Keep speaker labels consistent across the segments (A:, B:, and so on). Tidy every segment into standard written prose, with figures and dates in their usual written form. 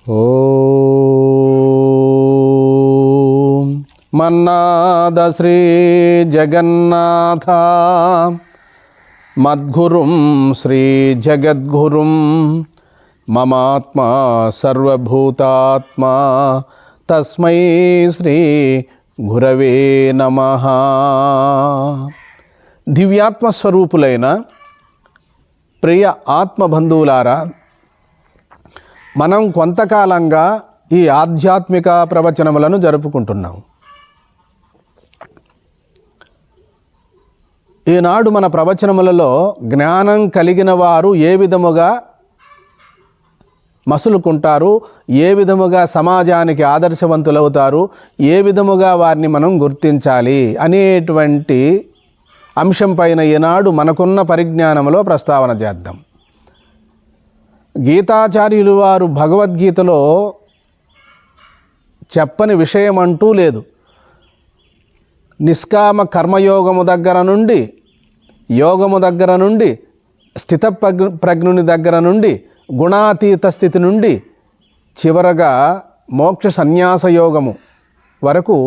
A: ఓం మన్నాద శ్రీ జగన్నాథ మద్గురుం శ్రీ జగద్గురుం మమాత్మా సర్వభూతాత్మా తస్మై శ్రీ గురవే నమః. దివ్యాత్మస్వరూపులైన ప్రియ ఆత్మబంధువులారా, మనం కొంతకాలంగా ఈ ఆధ్యాత్మిక ప్రవచనములను జరుపుకుంటున్నాం. ఈనాడు మన ప్రవచనములలో జ్ఞానం కలిగిన వారు ఏ విధముగా మసులుకుంటారు, ఏ విధముగా సమాజానికి ఆదర్శవంతులవుతారు, ఏ విధముగా వారిని మనం గుర్తించాలి అనేటువంటి అంశం పైన ఈనాడు మనకున్న పరిజ్ఞానంలో ప్రస్తావన చేద్దాం. గీతాచార్యులు వారు భగవద్గీతలో చెప్పని విషయం అంటూ లేదు. నిష్కామ కర్మయోగము దగ్గర నుండి, యోగము దగ్గర నుండి, స్థితప్రజ్ఞుని దగ్గర నుండి, గుణాతీత స్థితి నుండి చివరగా మోక్ష సన్యాస యోగము వరకు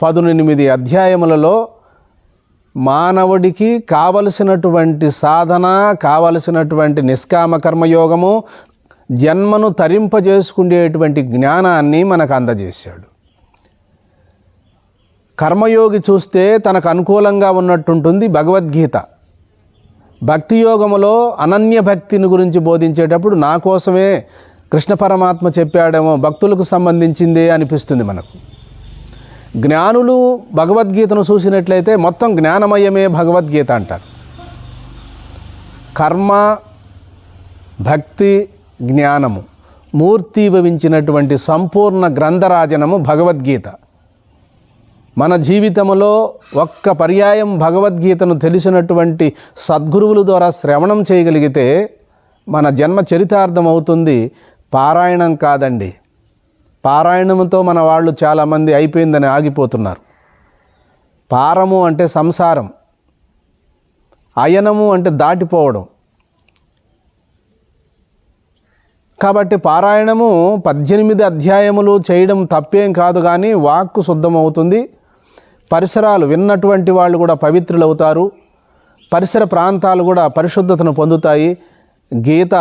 A: 18 అధ్యాయములలో మానవుడికి కావలసినటువంటి సాధన, కావలసినటువంటి నిష్కామ కర్మయోగము, జన్మను తరింపజేసుకునేటువంటి జ్ఞానాన్ని మనకు అందజేశాడు. కర్మయోగి చూస్తే తనకు అనుకూలంగా ఉన్నట్టుంటుంది భగవద్గీత. భక్తి యోగములో అనన్య భక్తిని గురించి బోధించేటప్పుడు నా కోసమే కృష్ణ పరమాత్మ చెప్పాడేమో, భక్తులకు సంబంధించిందే అనిపిస్తుంది మనకు. జ్ఞానులు భగవద్గీతను చూసినట్లయితే మొత్తం జ్ఞానమయమే భగవద్గీత అంటారు. కర్మ, భక్తి, జ్ఞానము మూర్తీభవించినటువంటి సంపూర్ణ గ్రంథరాజనము భగవద్గీత. మన జీవితంలో ఒక్క పర్యాయం భగవద్గీతను తెలిసినటువంటి సద్గురువుల ద్వారా శ్రవణం చేయగలిగితే మన జన్మ చరితార్థం అవుతుంది. పారాయణం కాదండి. పారాయణంతో మన వాళ్ళు చాలామంది అయిపోయిందని ఆగిపోతున్నారు. పారము అంటే సంసారం, అయనము అంటే దాటిపోవడం. కాబట్టి పారాయణము 18 అధ్యాయములు చేయడం తప్పేం కాదు, కానీ వాక్కు శుద్ధమవుతుంది. పరిసరాలు విన్నటువంటి వాళ్ళు కూడా పవిత్రులవుతారు. పరిసర ప్రాంతాలు కూడా పరిశుద్ధతను పొందుతాయి. గీత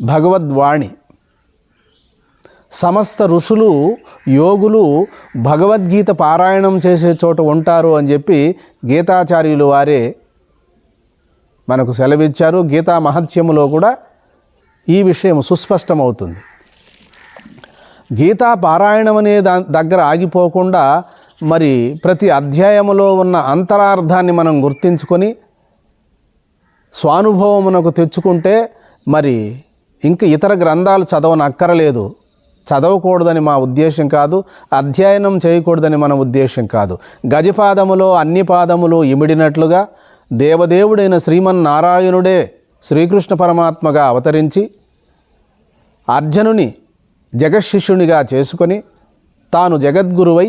A: భగవద్వాణి. సమస్త ఋషులు, యోగులు భగవద్గీత పారాయణం చేసే చోట ఉంటారు అని చెప్పి గీతాచార్యులు వారే మనకు సెలవిచ్చారు. గీతా మహత్యములో కూడా ఈ విషయం సుస్పష్టమవుతుంది. గీతా పారాయణం అనే దగ్గర ఆగిపోకుండా మరి ప్రతి అధ్యాయములో ఉన్న అంతరార్థాన్ని మనం గుర్తించుకొని స్వానుభవమునకు తెచ్చుకుంటే మరి ఇంక ఇతర గ్రంథాలు చదవనక్కరలేదు. చదవకూడదని మా ఉద్దేశం కాదు, అధ్యయనం చేయకూడదని మన ఉద్దేశం కాదు. గజపాదములో అన్ని పాదములు ఇమిడినట్లుగా దేవదేవుడైన శ్రీమన్నారాయణుడే శ్రీకృష్ణ పరమాత్మగా అవతరించి అర్జునుని జగశిష్యునిగా చేసుకొని తాను జగద్గురువై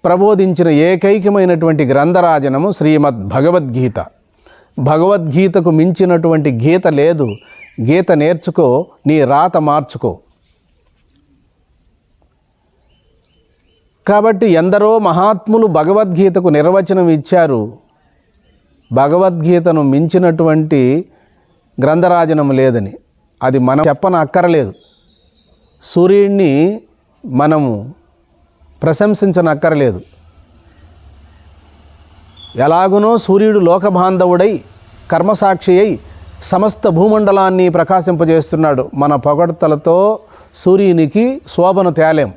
A: ప్రబోధించిన ఏకైకమైనటువంటి గ్రంథరాజనము శ్రీమద్ భగవద్గీత. భగవద్గీతకు మించినటువంటి గీత లేదు. గీత నేర్చుకో, నీ రాత మార్చుకో. కాబట్టి ఎందరో మహాత్ములు భగవద్గీతకు నిర్వచనం ఇచ్చారు. భగవద్గీతను మించినటువంటి గ్రంథరాజనం లేదని. అది మనం చెప్పనక్కరలేదు. సూర్యుడిని మనము ప్రశంసించనక్కరలేదు. ఎలాగునో సూర్యుడు లోకబాంధవుడై కర్మసాక్షి అయి సమస్త భూమండలాన్ని ప్రకాశింపజేస్తున్నాడు. మన పొగడ్తలతో సూర్యునికి శోభను తేలేం.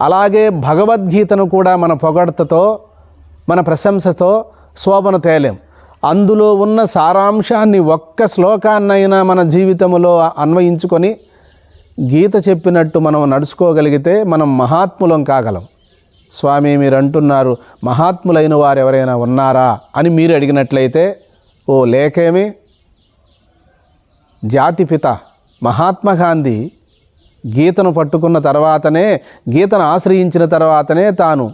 A: అలాగే భగవద్గీతను కూడా మన పొగడ్తతో, మన ప్రశంసతో శోభను తేలేం. అందులో ఉన్న సారాంశాన్ని ఒక్క శ్లోకాన్నైనా మన జీవితంలో అన్వయించుకొని గీత చెప్పినట్టు మనం నడుచుకోగలిగితే మనం మహాత్ములం కాగలం. స్వామి, మీరు అంటున్నారు మహాత్ములైన వారు ఎవరైనా ఉన్నారా అని మీరు అడిగినట్లయితే, ఓ లేకేమి, జాతిపిత మహాత్మా గాంధీ గీతను పట్టుకున్న తర్వాతనే, గీతను ఆశ్రయించిన తర్వాతనే తాను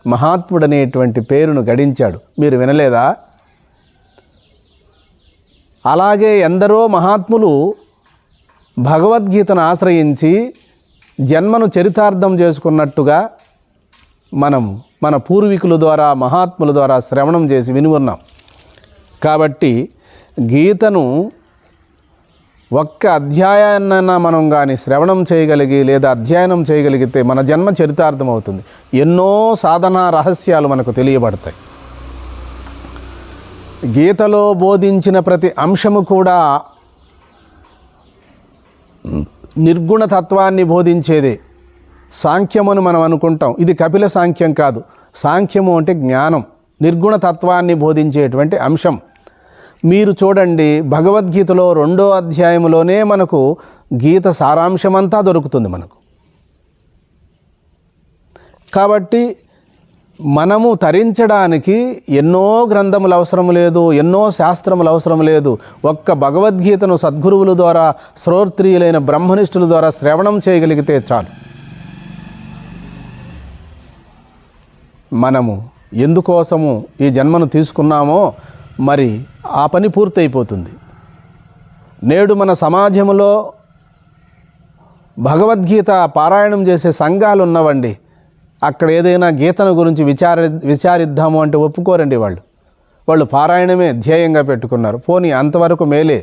A: మహాత్ముడనేటువంటి పేరును గడించాడు. మీరు వినలేదా? అలాగే ఎందరో మహాత్ములు భగవద్గీతను ఆశ్రయించి జన్మను చరితార్థం చేసుకున్నట్టుగా మనం మన పూర్వీకుల ద్వారా మహాత్ముల ద్వారా శ్రవణం చేసి విని ఉన్నాం. కాబట్టి గీతను ఒక్క అధ్యాయాన్నైనా మనం కానీ శ్రవణం చేయగలిగి లేదా అధ్యయనం చేయగలిగితే మన జన్మ చరితార్థం అవుతుంది. ఎన్నో సాధనా రహస్యాలు మనకు తెలియబడతాయి. గీతలో బోధించిన ప్రతి అంశము కూడా నిర్గుణ తత్వాన్ని బోధించేదే. సాంఖ్యమును మనం అనుకుంటాం, ఇది కపిల సాంఖ్యం కాదు. సాంఖ్యము అంటే జ్ఞానం, నిర్గుణ తత్వాన్ని బోధించేటువంటి అంశం. మీరు చూడండి, భగవద్గీతలో 2వ అధ్యాయంలోనే మనకు గీత సారాంశమంతా దొరుకుతుంది మనకు. కాబట్టి మనము తరించడానికి ఎన్నో గ్రంథములు అవసరం లేదు, ఎన్నో శాస్త్రములు అవసరం లేదు. ఒక్క భగవద్గీతను సద్గురువుల ద్వారా, శ్రోత్రియులైన బ్రహ్మనిష్ఠుల ద్వారా శ్రవణం చేయగలిగితే చాలు. మనము ఎందుకోసము ఈ జన్మను తీసుకున్నామో మరి ఆ పని పూర్తయిపోతుంది. నేడు మన సమాజంలో భగవద్గీత పారాయణం చేసే సంఘాలు ఉన్నవండి. అక్కడ ఏదైనా గీతను గురించి విచారిద్దాము అంటే ఒప్పుకోరండి. వాళ్ళు పారాయణమే ధ్యేయంగా పెట్టుకున్నారు. పోనీ అంతవరకు మేలే,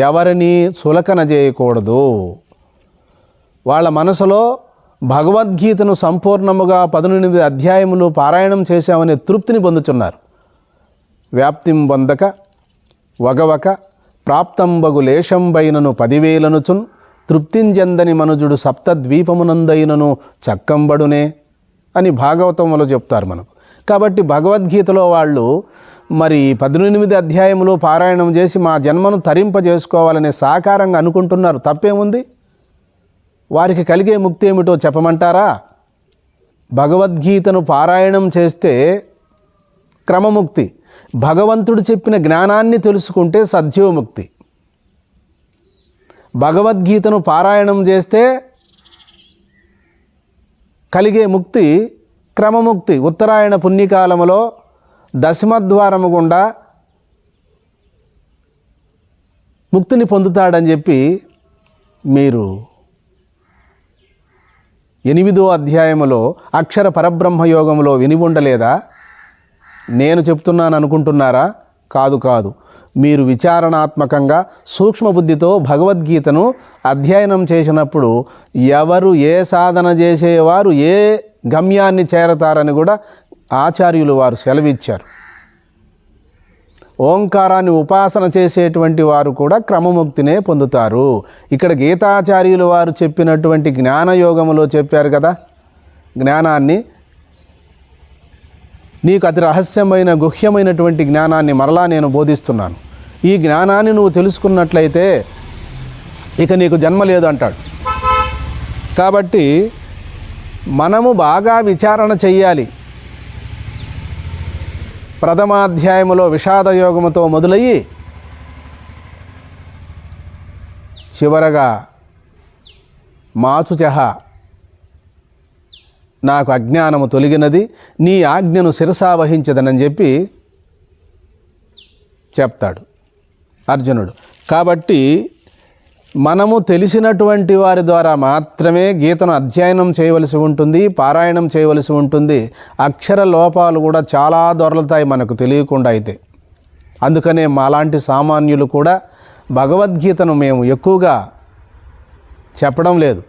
A: ఎవరిని చులకన చేయకూడదు. వాళ్ళ మనసులో భగవద్గీతను సంపూర్ణముగా 18 అధ్యాయములు పారాయణం చేశామనే తృప్తిని పొందుతున్నారు. వ్యాప్తిం పొందక వగవక ప్రాప్తంబగు లేశంబైనను 10,000 తృప్తింజందని మనుజుడు సప్తద్వీపమునందైనను చక్కంబడునే అని భాగవతంలో చెప్తారు మనకు. కాబట్టి భగవద్గీతలో వాళ్ళు మరి 18 అధ్యాయములు పారాయణం చేసి మా జన్మను తరింపజేసుకోవాలనే సాకారంగా అనుకుంటున్నారు. తప్పేముంది? వారికి కలిగే ముక్తి ఏమిటో చెప్పమంటారా? భగవద్గీతను పారాయణం చేస్తే క్రమముక్తి, భగవంతుడు చెప్పిన జ్ఞానాన్ని తెలుసుకుంటే సద్యోముక్తి. భగవద్గీతను పారాయణం చేస్తే కలిగే ముక్తి క్రమముక్తి. ఉత్తరాయణ పుణ్యకాలములో దశమద్వారము గుండా ముక్తిని పొందుతాడని చెప్పి మీరు 8వ అధ్యాయములో అక్షర పరబ్రహ్మ యోగంలో విని ఉండలేదా? నేను చెప్తున్నాను అనుకుంటున్నారా? కాదు. మీరు విచారణాత్మకంగా సూక్ష్మబుద్ధితో భగవద్గీతను అధ్యయనం చేసినప్పుడు ఎవరు ఏ సాధన చేసేవారు ఏ గమ్యాన్ని చేరతారని కూడా ఆచార్యులు వారు సెలవిచ్చారు. ఓంకారాన్ని ఉపాసన చేసేటువంటి వారు కూడా క్రమముక్తినే పొందుతారు. ఇక్కడ గీతాచార్యులు వారు చెప్పినటువంటి జ్ఞానయోగములో చెప్పారు కదా, జ్ఞానాన్ని, నీకు అతి రహస్యమైన గుహ్యమైనటువంటి జ్ఞానాన్ని మరలా నేను బోధిస్తున్నాను. ఈ జ్ఞానాన్ని నువ్వు తెలుసుకున్నట్లయితే ఇక నీకు జన్మ లేదు అంటాడు. కాబట్టి మనము బాగా విచారణ చెయ్యాలి. ప్రథమాధ్యాయములో విషాదయోగముతో మొదలయ్యి చివరగా మాచుచహ నాకు అజ్ఞానము తొలగినది, నీ ఆజ్ఞను శిరసావహించదనని చెప్పి చెప్తాడు అర్జునుడు. కాబట్టి మనము తెలిసినటువంటి వారి ద్వారా మాత్రమే గీతను అధ్యయనం చేయవలసి ఉంటుంది, పారాయణం చేయవలసి ఉంటుంది. అక్షర లోపాలు కూడా చాలా దొరలుతాయి మనకు తెలియకుండా అయితే. అందుకనే మాలాంటి సామాన్యులు కూడా భగవద్గీతను మేము ఎక్కువగా చెప్పడం లేదు.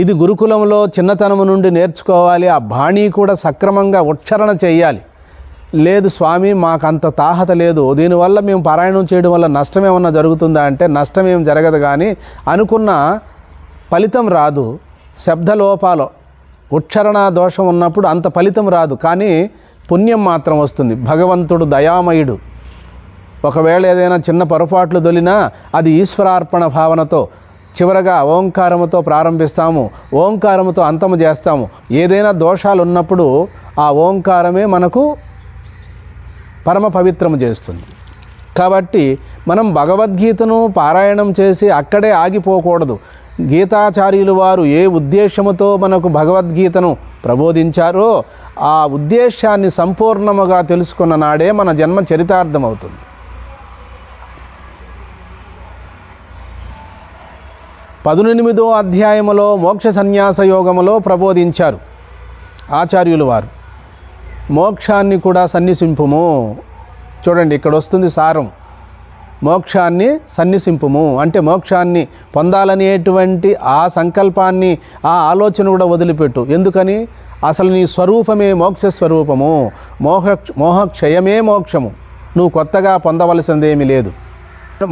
A: ఇది గురుకులంలో చిన్నతనము నుండి నేర్చుకోవాలి. ఆ బాణీ కూడా సక్రమంగా ఉచ్చారణ చేయాలి. లేదు స్వామి, మాకంత తాహత లేదు, దీనివల్ల మేము పారాయణం చేయడం వల్ల నష్టం ఏమన్నా జరుగుతుందా అంటే నష్టం ఏం జరగదు, కానీ అనుకున్న ఫలితం రాదు. శబ్దలోపాలు, ఉచ్చారణ దోషం ఉన్నప్పుడు అంత ఫలితం రాదు, కానీ పుణ్యం మాత్రం వస్తుంది. భగవంతుడు దయామయుడు. ఒకవేళ ఏదైనా చిన్న పొరపాట్లు దొలినా అది ఈశ్వరార్పణ భావనతో చివరగా ఓంకారముతో ప్రారంభిస్తాము, ఓంకారముతో అంతము చేస్తాము. ఏదైనా దోషాలు ఉన్నప్పుడు ఆ ఓంకారమే మనకు పరమ పవిత్రము చేస్తుంది. కాబట్టి మనం భగవద్గీతను పారాయణం చేసి అక్కడే ఆగిపోకూడదు. గీతాచార్యులు వారు ఏ ఉద్దేశముతో మనకు భగవద్గీతను ప్రబోధించారో ఆ ఉద్దేశాన్ని సంపూర్ణముగా తెలుసుకున్న నాడే మన జన్మ చరితార్థమవుతుంది. 18వ అధ్యాయములో మోక్ష సన్యాస యోగములో ప్రబోధించారు ఆచార్యులు వారు. మోక్షాన్ని కూడా సన్నిసింపుము. చూడండి, ఇక్కడ వస్తుంది సారం. మోక్షాన్ని సన్నిసింపుము అంటే మోక్షాన్ని పొందాలనేటువంటి ఆ సంకల్పాన్ని, ఆ ఆలోచన కూడా వదిలిపెట్టు. ఎందుకని? అసలు నీ స్వరూపమే మోక్ష స్వరూపము. మోహక్షయమే మోక్షము. నువ్వు కొత్తగా పొందవలసిందేమీ లేదు.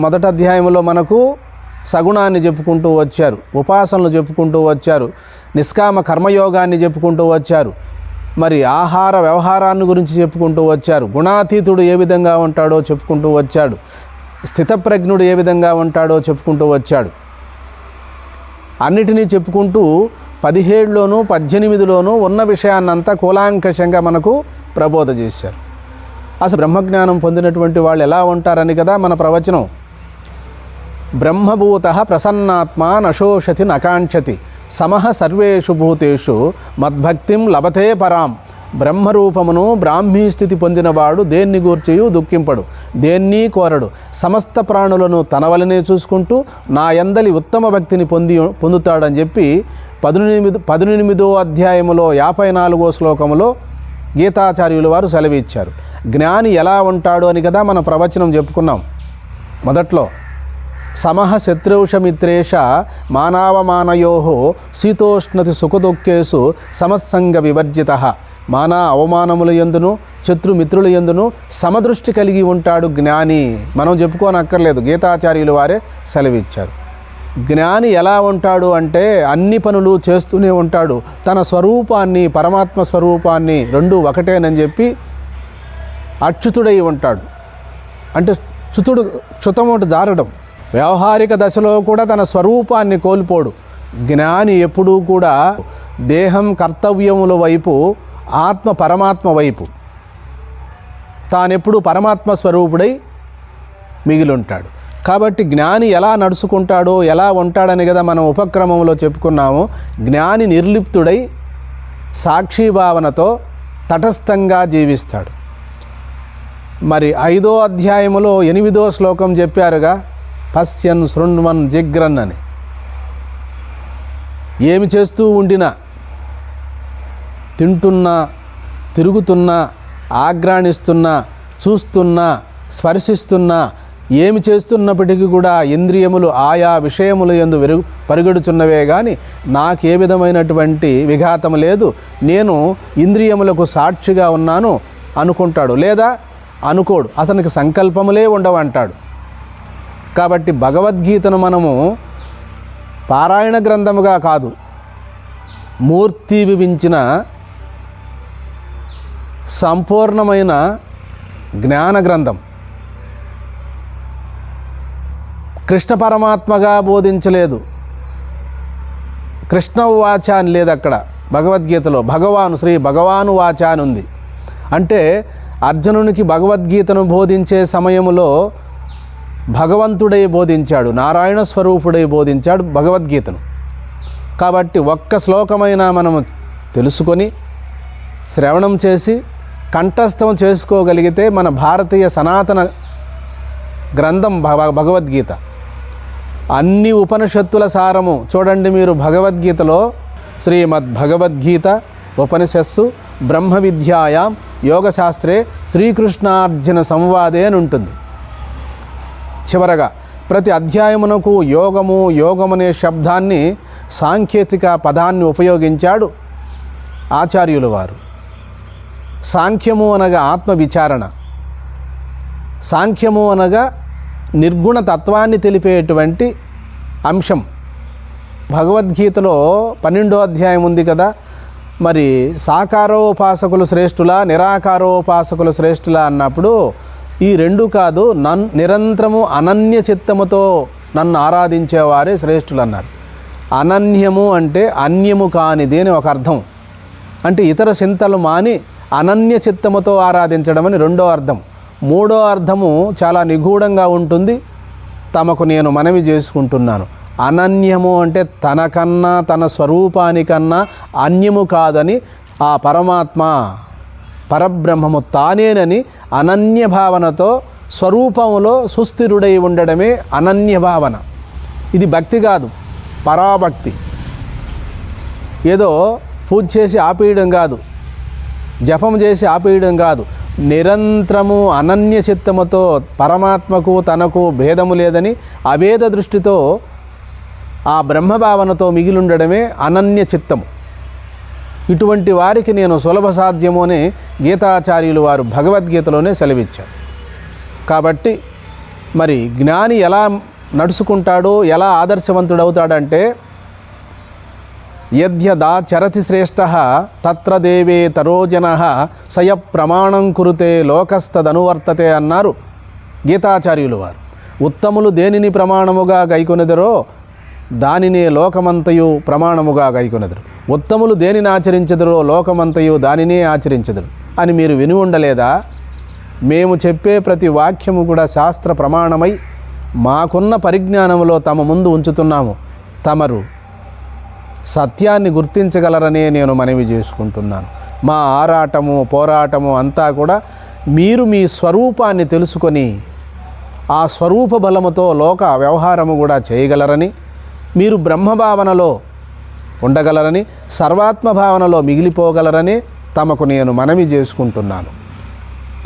A: మొదటి అధ్యాయంలో మనకు సగుణాన్ని చెప్పుకుంటూ వచ్చారు, ఉపాసనలు చెప్పుకుంటూ వచ్చారు, నిష్కామ కర్మయోగాన్ని చెప్పుకుంటూ వచ్చారు, మరి ఆహార వ్యవహారాన్ని గురించి చెప్పుకుంటూ వచ్చారు, గుణాతీతుడు ఏ విధంగా ఉంటాడో చెప్పుకుంటూ వచ్చాడు, స్థితప్రజ్ఞుడు ఏ విధంగా ఉంటాడో చెప్పుకుంటూ వచ్చాడు. అన్నిటినీ చెప్పుకుంటూ 17లోనూ 18లోనూ ఉన్న విషయాన్నంతా కూలాంకషంగా మనకు ప్రబోధ చేశారు. అసలు బ్రహ్మజ్ఞానం పొందినటువంటి వాళ్ళు ఎలా ఉంటారని కదా మన ప్రవచనం. బ్రహ్మభూత ప్రసన్నాత్మ నశోషతి నకాంక్షతి సమః సర్వేషు భూతేషు మద్భక్తిం లభతే పరాం. బ్రహ్మరూపమును బ్రాహ్మీ స్థితి పొందినవాడు దేన్ని గూర్చియు దుఃఖింపడు, దేన్నీ కోరడు. సమస్త ప్రాణులను తన వలనే చూసుకుంటూ నా యందలి ఉత్తమ భక్తిని పొందుతాడని చెప్పి 18వ అధ్యాయములో 54వ శ్లోకములో గీతాచార్యులు వారు సెలవిచ్చారు. జ్ఞాని ఎలా ఉంటాడు అని కదా మన ప్రవచనం చెప్పుకున్నాం మొదట్లో. సమః శత్రుషమిత్రేష మానవమానయోః శీతోష్ణతి సుఖదుఃఖేషు సమస్సంగ వివర్జితః. మానా అవమానముల యందును శత్రుమిత్రుల యందును సమదృష్టి కలిగి ఉంటాడు జ్ఞాని. మనం చెప్పుకోనక్కర్లేదు, గీతాచార్యులు వారే సెలవిచ్చారు. జ్ఞాని ఎలా ఉంటాడు అంటే అన్ని పనులు చేస్తూనే ఉంటాడు. తన స్వరూపాన్ని, పరమాత్మ స్వరూపాన్ని రెండూ ఒకటేనని చెప్పి అచ్యుతుడై ఉంటాడు. అంటే చ్యుతమోటి జారడం. వ్యవహారిక దశలో కూడా తన స్వరూపాన్ని కోల్పోడు. జ్ఞాని ఎప్పుడూ కూడా దేహం కర్తవ్యముల వైపు, ఆత్మ పరమాత్మ వైపు, తానెప్పుడు పరమాత్మ స్వరూపుడై మిగిలుంటాడు. కాబట్టి జ్ఞాని ఎలా నడుచుకుంటాడో, ఎలా ఉంటాడని కదా మనం ఉపక్రమంలో చెప్పుకున్నాము. జ్ఞాని నిర్లిప్తుడై సాక్షిభావనతో తటస్థంగా జీవిస్తాడు. మరి 5వ అధ్యాయములో 8వ శ్లోకం చెప్పారుగా, పశ్యన్ శృణ్వన్ జిగ్రన్ అని. ఏమి చేస్తూ ఉండినా, తింటున్నా, తిరుగుతున్నా, ఆగ్రాణిస్తున్నా, చూస్తున్నా, స్పర్శిస్తున్నా, ఏమి చేస్తున్నప్పటికీ కూడా ఇంద్రియములు ఆయా విషయముల యందు పరిగెడుచున్నవే కానీ నాకు ఏ విధమైనటువంటి విఘాతం లేదు, నేను ఇంద్రియములకు సాక్షిగా ఉన్నాను అనుకుంటాడు. లేదా అనుకోడు, అతనికి సంకల్పములే ఉండవంటాడు. కాబట్టి భగవద్గీతను మనము పారాయణ గ్రంథముగా కాదు, మూర్తి వివించిన సంపూర్ణమైన జ్ఞాన గ్రంథం. కృష్ణ పరమాత్మగా బోధించలేదు, కృష్ణ వాచ అని లేదు అక్కడ భగవద్గీతలో. భగవాను, శ్రీ భగవాను వాచ అని ఉంది. అంటే అర్జునునికి భగవద్గీతను బోధించే సమయంలో భగవంతుడై బోధించాడు, నారాయణ స్వరూపుడై బోధించాడు భగవద్గీతను. కాబట్టి ఒక్క శ్లోకమైనా మనము తెలుసుకొని శ్రవణం చేసి కంఠస్థం చేసుకోగలిగితే మన భారతీయ సనాతన గ్రంథం భగవద్గీత. అన్ని ఉపనిషత్తుల సారము చూడండి మీరు భగవద్గీతలో. శ్రీమద్ భగవద్గీత ఉపనిషత్సు బ్రహ్మ విద్యాయాం యోగశాస్త్రే శ్రీకృష్ణార్జున సంవాదే అని ఉంటుంది. చివరగా ప్రతి అధ్యాయమునకు యోగము, యోగమనే శబ్దాన్ని, సాంకేతిక పదాన్ని ఉపయోగించాడు ఆచార్యులు వారు. సాంఖ్యము అనగా ఆత్మ విచారణ, సాంఖ్యము అనగా నిర్గుణ తత్వాన్ని తెలిపేటువంటి అంశం. భగవద్గీతలో 12వ అధ్యాయం ఉంది కదా, మరి సాకారోపాసకులు శ్రేష్ఠులా, నిరాకారోపాసకులు శ్రేష్ఠులా అన్నప్పుడు ఈ రెండు కాదు, నిరంతరము అనన్య చిత్తముతో నన్ను ఆరాధించేవారే శ్రేష్ఠులు అన్నారు. అనన్యము అంటే అన్యము కానిది అని ఒక అర్థం. అంటే ఇతర చింతలు మాని అనన్య చిత్తముతో ఆరాధించడం అని రెండో అర్థం. మూడో అర్థము చాలా నిగూఢంగా ఉంటుంది, తమకు నేను మనవి చేసుకుంటున్నాను. అనన్యము అంటే తనకన్నా, తన స్వరూపానికన్నా అన్యము కాదని, ఆ పరమాత్మ పరబ్రహ్మము తానేనని అనన్య భావనతో స్వరూపములో సుస్థిరుడై ఉండడమే అనన్య భావన. ఇది భక్తి కాదు, పరాభక్తి. ఏదో పూజ చేసి ఆపేయడం కాదు, జపం చేసి ఆపేయడం కాదు, నిరంతరము అనన్య చిత్తముతో పరమాత్మకు తనకు భేదము లేదని అభేద దృష్టితో ఆ బ్రహ్మభావనతో మిగిలుండడమే అనన్య చిత్తము. ఇటువంటి వారికి నేను సులభ సాధ్యము అని గీతాచార్యులు వారు భగవద్గీతలోనే సెలవిచ్చారు. కాబట్టి మరి జ్ఞాని ఎలా నడుచుకుంటాడో, ఎలా ఆదర్శవంతుడవుతాడంటే, యద్యదాచరతి శ్రేష్టః తత్ర దేవే తరోజనః సయ ప్రమాణం కురుతే లోకస్తదనువర్తతే అన్నారు గీతాచార్యులు వారు. ఉత్తములు దేనిని ప్రమాణముగా గైకొనెదరో దానినే లోకమంతయు ప్రమాణముగా గైకొనెదరు. ఉత్తములు దేనిని ఆచరించెదరో లోకమంతయు దానినే ఆచరించెదరు అని మీరు విని ఉండలేదా? మేము చెప్పే ప్రతి వాక్యము కూడా శాస్త్ర ప్రమాణమై మాకున్న పరిజ్ఞానంలో తమ ముందు ఉంచుతున్నాము. తమరు సత్యాన్ని గుర్తించగలరనే నేను మనవి చేసుకుంటున్నాను. మా ఆరాటము పోరాటము అంతా కూడా మీరు మీ స్వరూపాన్ని తెలుసుకొని ఆ స్వరూప బలముతో లోక వ్యవహారము కూడా చేయగలరని, మీరు బ్రహ్మభావనలో ఉండగలరని, సర్వాత్మ భావనలో మిగిలిపోగలరని తమకు నేను మనవి చేసుకుంటున్నాను.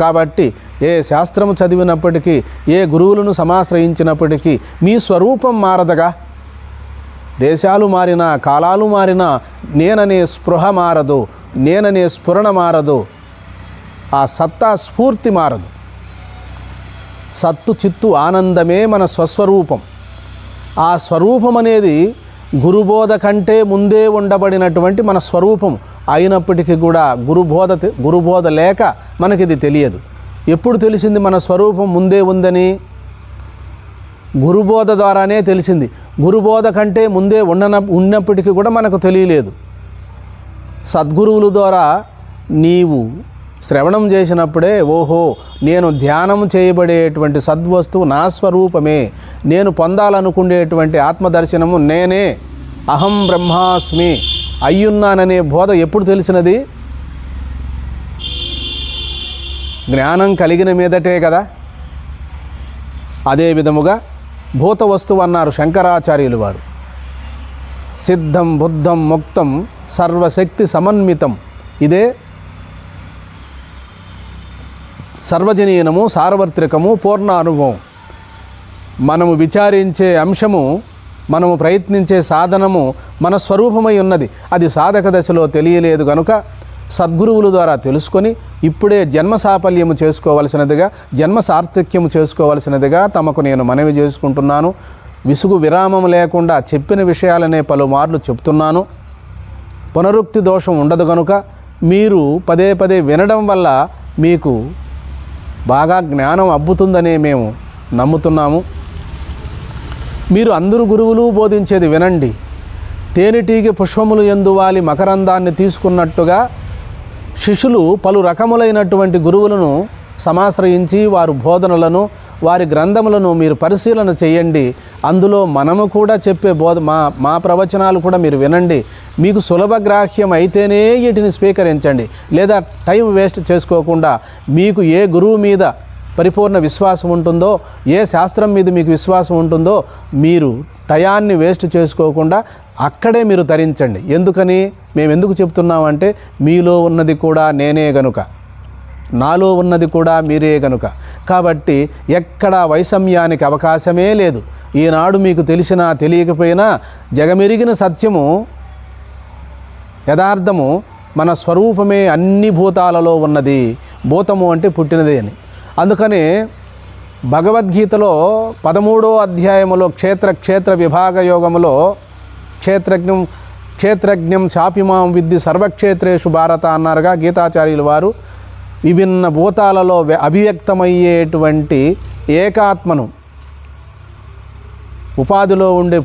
A: కాబట్టి ఏ శాస్త్రము చదివినప్పటికీ, ఏ గురువులను సమాశ్రయించినప్పటికీ మీ స్వరూపం మారదగా. దేశాలు మారినా, కాలాలు మారినా నేననే స్పృహ మారదు, నేననే స్ఫురణ మారదు, ఆ సత్తా స్ఫూర్తి మారదు. సత్తు చిత్తు ఆనందమే మన స్వస్వరూపం. ఆ స్వరూపం అనేది గురుబోధ కంటే ముందే ఉండబడినటువంటి మన స్వరూపం అయినప్పటికీ కూడా గురుబోధ లేక మనకిది తెలియదు. ఎప్పుడు తెలిసింది మన స్వరూపం ముందే ఉందని? గురుబోధ ద్వారానే తెలిసింది. గురుబోధ కంటే ముందే ఉన్నప్పటికీ కూడా మనకు తెలియలేదు. సద్గురువుల ద్వారా నీవు శ్రవణం చేసినప్పుడే ఓహో, నేను ధ్యానం చేయబడేటువంటి సద్వస్తువు నా స్వరూపమే, నేను పొందాలనుకునేటువంటి ఆత్మదర్శనము నేనే, అహం బ్రహ్మాస్మి అయ్యున్నాననే బోధ ఎప్పుడు తెలిసినది? జ్ఞానం కలిగిన మీదటే కదా. అదే విధముగా భూత వస్తువు అన్నారు శంకరాచార్యులు వారు. సిద్ధం బుద్ధం ముక్తం సర్వశక్తి సమన్వితం. ఇదే సర్వజనీనము, సార్వత్రికము, పూర్ణ అనుభవం. మనము విచారించే అంశము, మనము ప్రయత్నించే సాధనము మన స్వరూపమై ఉన్నది. అది సాధక దశలో తెలియలేదు కనుక సద్గురువుల ద్వారా తెలుసుకొని ఇప్పుడే జన్మ సాఫల్యము చేసుకోవలసినదిగా, జన్మ సార్థక్యము చేసుకోవలసినదిగా తమకు నేను మనవి చేసుకుంటున్నాను. విసుగు విరామం లేకుండా చెప్పిన విషయాలనే పలుమార్లు చెప్తున్నాను. పునరుక్తి దోషం ఉండదు కనుక మీరు పదే పదే వినడం వల్ల మీకు బాగా జ్ఞానం అబ్బుతుందనే మేము నమ్ముతున్నాము. మీరు అందరూ గురువులు బోధించేది వినండి. తేనెటీగ పుష్పములు యందువాలి మకరందాన్ని తీసుకున్నట్టుగా శిష్యులు పలు రకములైనటువంటి గురువులను సమాశ్రయించి వారి బోధనలను, వారి గ్రంథములను మీరు పరిశీలన చేయండి. అందులో మనము కూడా చెప్పే మా ప్రవచనాలు కూడా మీరు వినండి. మీకు సులభగ్రాహ్యం అయితేనే వీటిని స్వీకరించండి. లేదా టైం వేస్ట్ చేసుకోకుండా మీకు ఏ గురువు మీద పరిపూర్ణ విశ్వాసం ఉంటుందో, ఏ శాస్త్రం మీద మీకు విశ్వాసం ఉంటుందో మీరు టయాన్ని వేస్ట్ చేసుకోకుండా అక్కడే మీరు తరించండి. ఎందుకని మేము ఎందుకు చెప్తున్నామంటే, మీలో ఉన్నది కూడా నేనే గనుక, నాలో ఉన్నది కూడా మీరే గనుక. కాబట్టి ఎక్కడా వైషమ్యానికి అవకాశమే లేదు. ఈనాడు మీకు తెలిసినా తెలియకపోయినా జగమెరిగిన సత్యము, యథార్థము మన స్వరూపమే అన్ని భూతాలలో ఉన్నది. భూతము అంటే పుట్టినదే అని. అందుకని భగవద్గీతలో 13వ అధ్యాయములో క్షేత్ర విభాగ యోగములో క్షేత్రజ్ఞం శాపిమాం విద్ది సర్వక్షేత్రేషు భారత అన్నారుగా గీతాచార్యులు వారు. విభిన్న భూతాలలో అభివ్యక్తమయ్యేటువంటి ఏకాత్మను, ఉపాధిలో ఉండే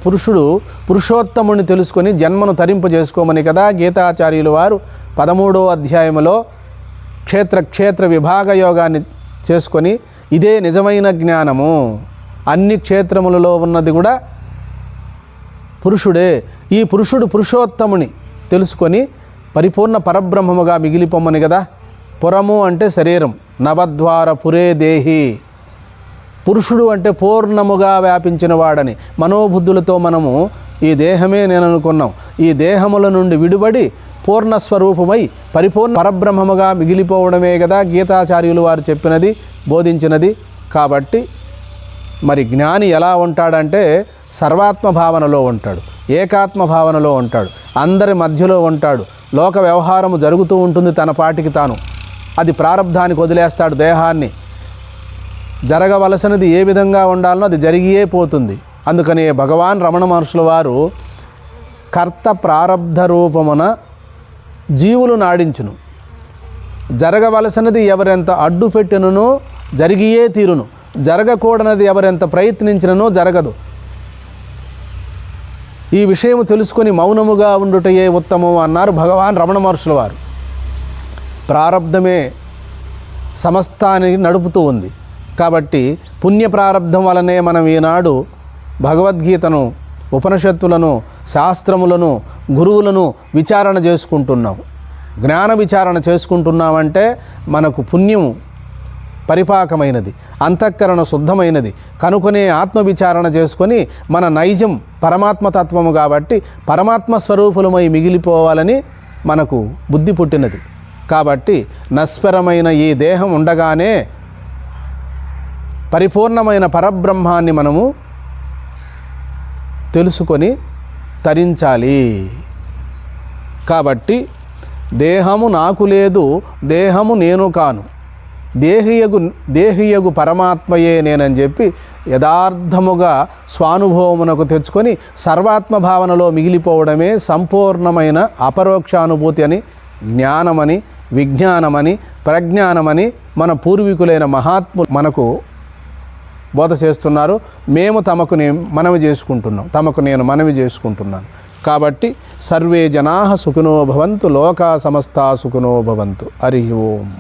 A: పురుషోత్తముని తెలుసుకొని జన్మను తరింపజేసుకోమని కదా గీతాచార్యులు వారు 13వ అధ్యాయములో క్షేత్ర విభాగ యోగాన్ని చేసుకొని ఇదే నిజమైన జ్ఞానము, అన్ని క్షేత్రములలో ఉన్నది కూడా పురుషుడే, ఈ పురుషుడు పురుషోత్తముని తెలుసుకొని పరిపూర్ణ పరబ్రహ్మముగా మిగిలిపోమ్మని కదా. పురము అంటే శరీరం. నవద్వార పురే దేహి, పురుషుడు అంటే పూర్ణముగా వ్యాపించిన వాడని. మనోబుద్ధులతో మనము ఈ దేహమే నేను అనుకున్నాం. ఈ దేహముల నుండి విడిబడి పూర్ణస్వరూపమై పరిపూర్ణ పరబ్రహ్మముగా మిగిలిపోవడమే కదా గీతాచార్యులు వారు చెప్పినది, బోధించినది. కాబట్టి మరి జ్ఞాని ఎలా ఉంటాడంటే సర్వాత్మ భావనలో ఉంటాడు, ఏకాత్మ భావనలో ఉంటాడు, అందరి మధ్యలో ఉంటాడు. లోక వ్యవహారము జరుగుతూ ఉంటుంది తన పాటికి తాను. అది ప్రారబ్ధానికి వదిలేస్తాడు దేహాన్ని. జరగవలసినది ఏ విధంగా ఉండాలనో అది జరిగియే పోతుంది. అందుకని భగవాన్ రమణ మహర్షుల వారు కర్త ప్రారబ్ధ రూపమున జీవులు నాడించును. జరగవలసినది ఎవరెంత అడ్డు పెట్టిననో జరిగియే తీరును, జరగకూడనది ఎవరెంత ప్రయత్నించిననో జరగదు. ఈ విషయం తెలుసుకొని మౌనముగా ఉండుటయే ఉత్తమం అన్నారు భగవాన్ రమణ మహర్షుల వారు. ప్రారబ్ధమే సమస్తాన్ని నడుపుతూ ఉంది. కాబట్టి పుణ్య ప్రారబ్ధం వలనే మనం ఈనాడు భగవద్గీతను, ఉపనిషత్తులను, శాస్త్రములను, గురువులను విచారణ చేసుకుంటున్నాం. జ్ఞాన విచారణ చేసుకుంటున్నామంటే మనకు పుణ్యం పరిపాకమైనది, అంతఃకరణ శుద్ధమైనది కనుకొనే ఆత్మవిచారణ చేసుకొని మన నైజం పరమాత్మతత్వము కాబట్టి పరమాత్మ స్వరూపులమై మిగిలిపోవాలని మనకు బుద్ధి పుట్టినది. కాబట్టి నశ్వరమైన ఈ దేహం ఉండగానే పరిపూర్ణమైన పరబ్రహ్మాన్ని మనము తెలుసుకొని తరించాలి. కాబట్టి దేహము నాకు లేదు, దేహము నేను కాను, దేహియగు పరమాత్మయే నేనని చెప్పి యథార్థముగా స్వానుభవమునకు తెచ్చుకొని సర్వాత్మ భావనలో మిగిలిపోవడమే సంపూర్ణమైన అపరోక్షానుభూతి అని, జ్ఞానమని, విజ్ఞానమని, ప్రజ్ఞానమని మన పూర్వీకులైన మహాత్ములు మనకు బోధ చేస్తున్నారు. మేము తమకు నేను మనవి చేసుకుంటున్నాను. కాబట్టి సర్వే జనాః సుఖినో భవంతు, లోకా సమస్తా సుఖినో భవంతు. హరి ఓం.